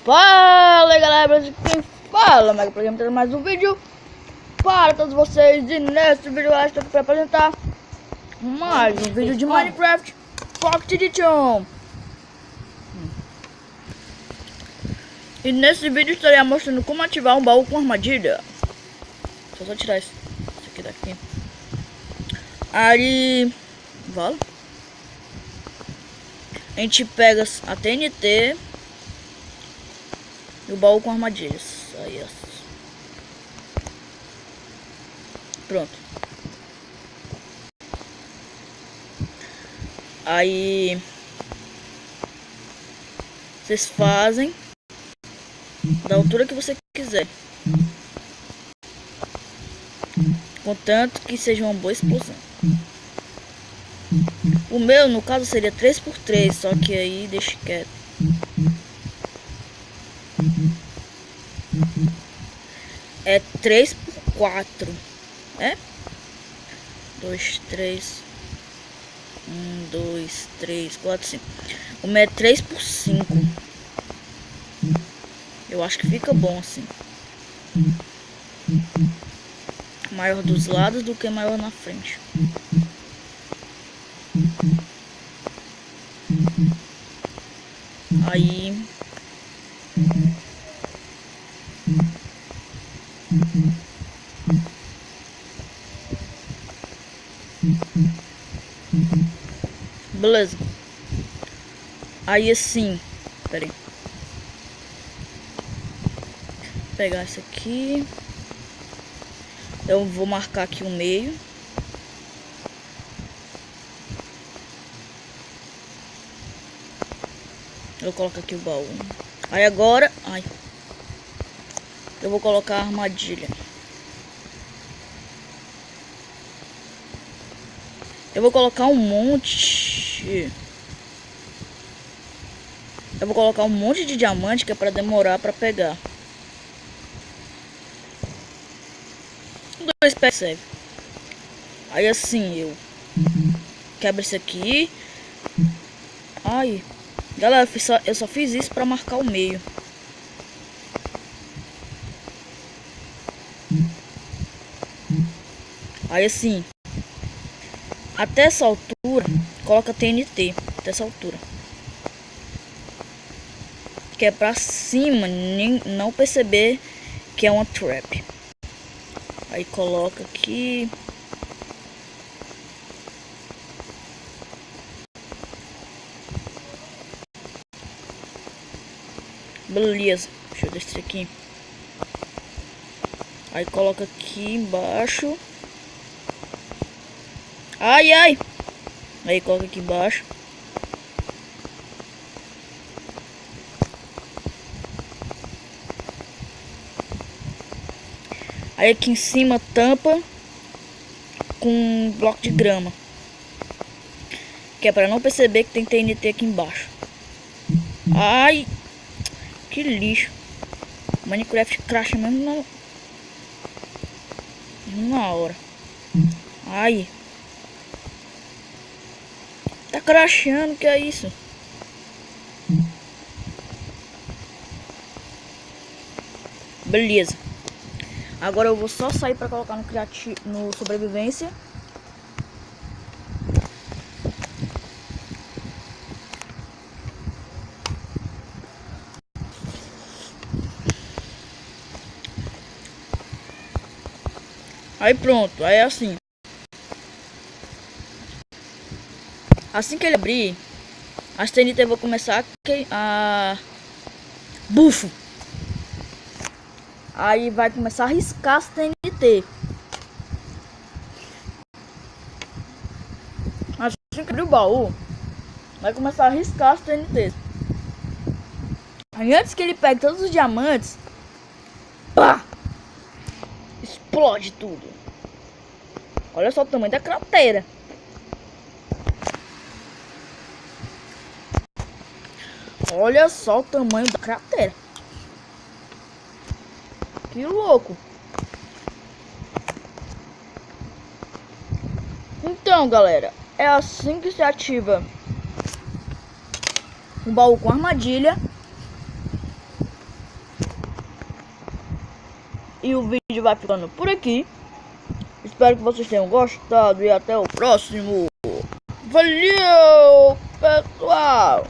Fala galera, quem fala, Mega Programa, trazendo mais um vídeo para todos vocês. E nesse vídeo eu estou aqui para apresentar mais um vídeo de Minecraft Pocket Edition. E nesse vídeo estarei mostrando como ativar um baú com armadilha. Deixa eu só tirar isso aqui daqui. Aí, vale. A gente pega a TNT e o baú com armadilhas. Aí, ó. Pronto. Aí vocês fazem da altura que você quiser, contanto que seja uma boa explosão. O meu, no caso, seria 3x3, só que aí deixa quieto. É 3x4, é? 2, 3, 1, 2, 3, 4, 5. O meu é 3x5. Eu acho que fica bom assim. Maior dos lados do que maior na frente. Aí beleza. Aí assim, peraí. Vou pegar esse aqui. Eu vou marcar aqui o meio. Eu coloco aqui o baú. Aí agora, eu vou colocar a armadilha. Eu vou colocar um monte. Eu vou colocar um monte de diamante que é para demorar para pegar. 2 pés serve. Aí assim eu quebro isso aqui. Ai, galera, eu só fiz isso para marcar o meio. Aí assim, até essa altura, coloca TNT. Até essa altura. Que é pra cima, nem não perceber que é uma trap. Aí coloca aqui. Beleza, deixa eu descer aqui. Aí coloca aqui embaixo. Ai, ai. Aí coloca aqui embaixo. Aí aqui em cima tampa com um bloco de grama. Que é para não perceber que tem TNT aqui embaixo. Ai, que lixo. Minecraft crash mesmo na hora. Ai. Tá crashando, que é isso? Beleza. Agora eu vou só sair para colocar no criativo, no sobrevivência. Aí pronto, aí é assim. Assim que ele abrir, as TNT vão começar a bufo. Aí vai começar a riscar as TNT. Assim que abrir o baú, vai começar a riscar as TNT. Aí antes que ele pegue todos os diamantes, pá! Explode tudo. Olha só o tamanho da cratera. Olha só o tamanho da cratera. Que louco. Então, galera, é assim que se ativa um baú com armadilha. E o vídeo vai ficando por aqui. Espero que vocês tenham gostado e até o próximo. Valeu, pessoal!